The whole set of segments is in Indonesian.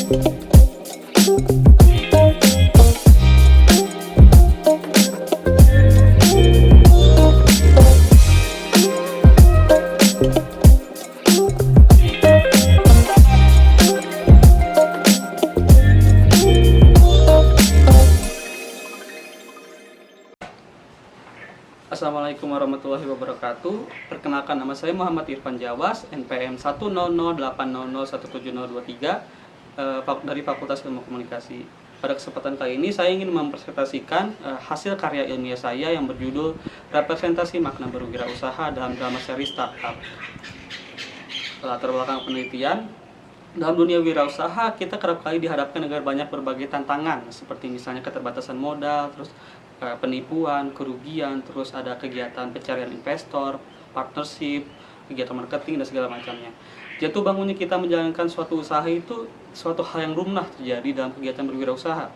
Assalamualaikum warahmatullahi wabarakatuh. Perkenalkan, nama saya Muhammad Irfan Jawas, NPM 10080817023 dari Fakultas Ilmu Komunikasi. Pada kesempatan kali ini saya ingin mempresentasikan hasil karya ilmiah saya yang berjudul Representasi Makna Berwirausaha dalam Drama Seri Startup. Latar belakang penelitian, dalam dunia wirausaha kita kerap kali dihadapkan dengan banyak berbagai tantangan, seperti misalnya keterbatasan modal, terus penipuan, kerugian, terus ada kegiatan pencarian investor, partnership, kegiatan marketing, dan segala macamnya. Jatuh bangunnya kita menjalankan suatu usaha itu suatu hal yang lumrah terjadi dalam kegiatan berwirausaha.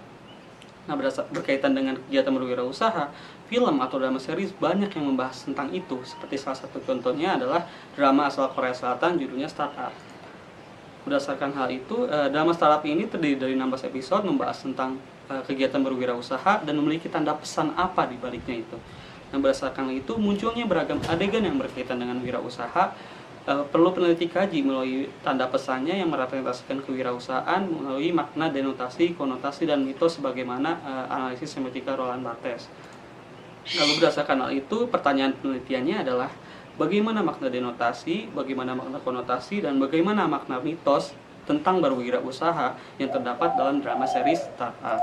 Nah, berkaitan dengan kegiatan berwirausaha, film atau drama series banyak yang membahas tentang itu. Seperti salah satu contohnya adalah drama asal Korea Selatan judulnya Startup. Berdasarkan hal itu, drama Startup ini terdiri dari 16 episode membahas tentang kegiatan berwirausaha dan memiliki tanda pesan apa di baliknya itu. Nah, berdasarkan itu munculnya beragam adegan yang berkaitan dengan wirausaha. Perlu peneliti kaji melalui tanda pesannya yang merepresentasikan kewirausahaan melalui makna, denotasi, konotasi, dan mitos sebagaimana analisis semiotika Roland Barthes. Lalu berdasarkan hal itu, pertanyaan penelitiannya adalah bagaimana makna denotasi, bagaimana makna konotasi, dan bagaimana makna mitos tentang berwirausaha yang terdapat dalam drama seri Startup.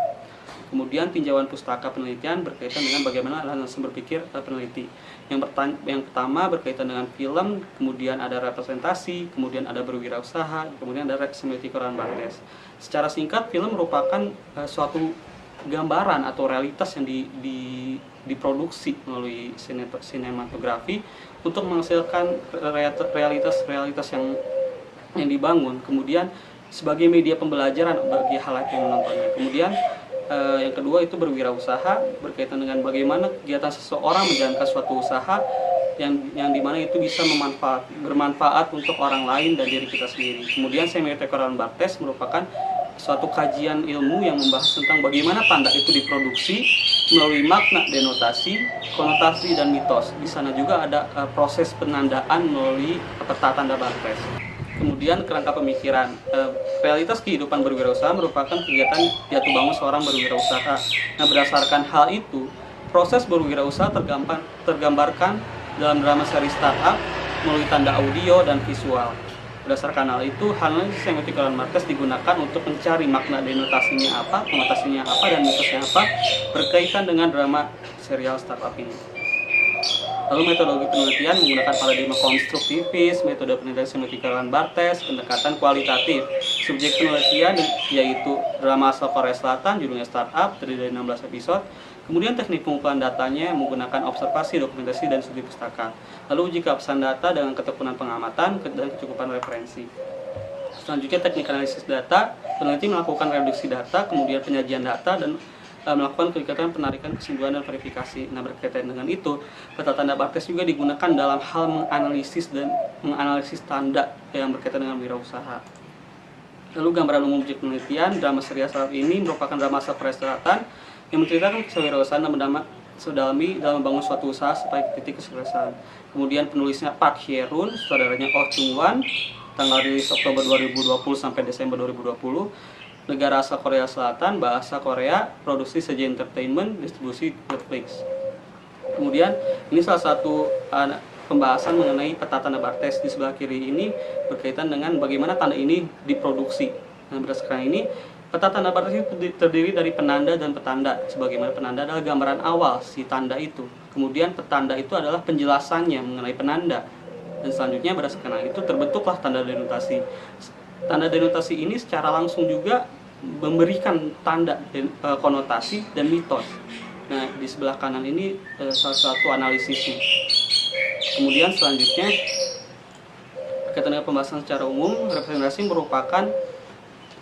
Kemudian tinjauan pustaka penelitian berkaitan dengan bagaimana langsung berpikir peneliti. Yang pertama berkaitan dengan film, kemudian ada representasi, kemudian ada berwirausaha, kemudian ada semiotika Roland Barthes. Secara singkat, film merupakan suatu gambaran atau realitas yang diproduksi melalui sinematografi untuk menghasilkan realitas yang dibangun, kemudian sebagai media pembelajaran bagi halayak yang menontonnya. Kemudian yang kedua itu berwirausaha, berkaitan dengan bagaimana kegiatan seseorang menjalankan suatu usaha yang dimana itu bisa bermanfaat untuk orang lain dan diri kita sendiri. Kemudian semiotika Roland Barthes merupakan suatu kajian ilmu yang membahas tentang bagaimana tanda itu diproduksi melalui makna, denotasi, konotasi, dan mitos. Di sana juga ada proses penandaan melalui peta tanda Barthes. Kemudian kerangka pemikiran, realitas kehidupan berwirausaha merupakan kegiatan jatuh bangun seorang berwirausaha. Nah, berdasarkan hal itu, proses berwirausaha tergambarkan dalam drama seri Startup melalui tanda audio dan visual. Berdasarkan hal itu, analisis semiotika Roland Barthes digunakan untuk mencari makna, denotasinya apa, konotasinya apa, dan mitosnya apa berkaitan dengan drama serial Startup ini. Lalu metodologi penelitian menggunakan paradigma konstruktivis, metode penelitian semiotika Roland Barthes, pendekatan kualitatif. Subjek penelitian yaitu drama asal Korea Selatan judulnya Startup, terdiri dari 16 episode. Kemudian teknik pengumpulan datanya menggunakan observasi, dokumentasi, dan studi pustaka. Lalu uji keabsahan data dengan ketekunan pengamatan dan kecukupan referensi. Selanjutnya teknik analisis data, peneliti melakukan reduksi data, kemudian penyajian data, dan melakukan kegiatan penarikan kesimpulan dan verifikasi. Nah, berkaitan dengan itu, peta tanda Barthes juga digunakan dalam hal menganalisis tanda yang berkaitan dengan wirausaha. Lalu gambaran umum objek penelitian, drama serial Startup ini merupakan drama asal Korea Selatan yang menceritakan kewirausahaan dan mendalami dalam membangun suatu usaha sampai titik kesuksesan. Kemudian penulisnya Park Hye-roon, saudaranya Oh Chung-wan, tanggal rilis Oktober 2020 sampai Desember 2020. Negara asal Korea Selatan, bahasa Korea, produksi Seja Entertainment, distribusi Netflix. Kemudian ini salah satu pembahasan mengenai peta tanda Barthes. Di sebelah kiri ini berkaitan dengan bagaimana tanda ini diproduksi. Nah, berdasarkan ini, peta tanda Barthes itu terdiri dari penanda dan petanda. Sebagaimana penanda adalah gambaran awal si tanda itu. Kemudian petanda itu adalah penjelasannya mengenai penanda. Dan selanjutnya berdasarkan hal itu terbentuklah tanda denotasi. Tanda denotasi ini secara langsung juga memberikan tanda, konotasi, dan mitos. Nah, di sebelah kanan ini salah satu analisisnya. Kemudian selanjutnya, berkaitan dengan pembahasan secara umum, representasi merupakan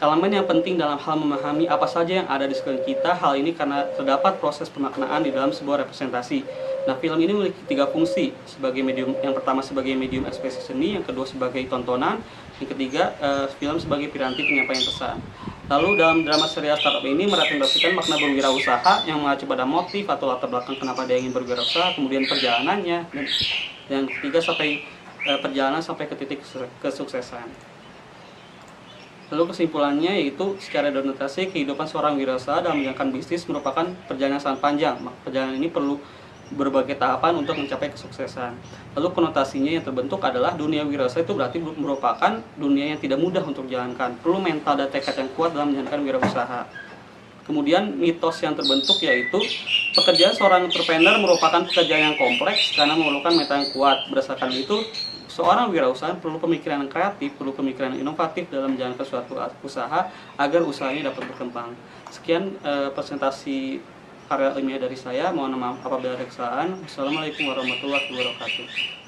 elemen yang penting dalam hal memahami apa saja yang ada di sekeliling kita. Hal ini karena terdapat proses pemaknaan di dalam sebuah representasi. Nah, film ini memiliki 3 fungsi sebagai medium. Yang pertama sebagai medium ekspresi seni, yang kedua sebagai tontonan, yang ketiga film sebagai piranti penyampaian pesan. Lalu dalam drama serial startup ini merepresentasikan makna berwirausaha yang mengacu pada motif atau latar belakang kenapa dia ingin berwirausaha, kemudian perjalanannya, dan yang ketiga perjalanan sampai ke titik kesuksesan. Lalu kesimpulannya yaitu secara donotasi kehidupan seorang wirausaha dalam menjalankan bisnis merupakan perjalanan yang sangat panjang. Perjalanan ini perlu berbagai tahapan untuk mencapai kesuksesan. Lalu konotasinya yang terbentuk adalah dunia wirausaha itu berarti merupakan dunia yang tidak mudah untuk dijalankan. Perlu mental dan tekad yang kuat dalam menjalankan wirausaha. Kemudian mitos yang terbentuk yaitu pekerjaan seorang entrepreneur merupakan pekerjaan yang kompleks karena memerlukan mental yang kuat. Berdasarkan itu, seorang wirausaha perlu pemikiran yang kreatif, perlu pemikiran yang inovatif dalam menjalankan suatu usaha agar usahanya dapat berkembang. Sekian presentasi karya ilmiah dari saya. Mohon maaf apabila ada kesalahan. Wassalamualaikum warahmatullahi wabarakatuh.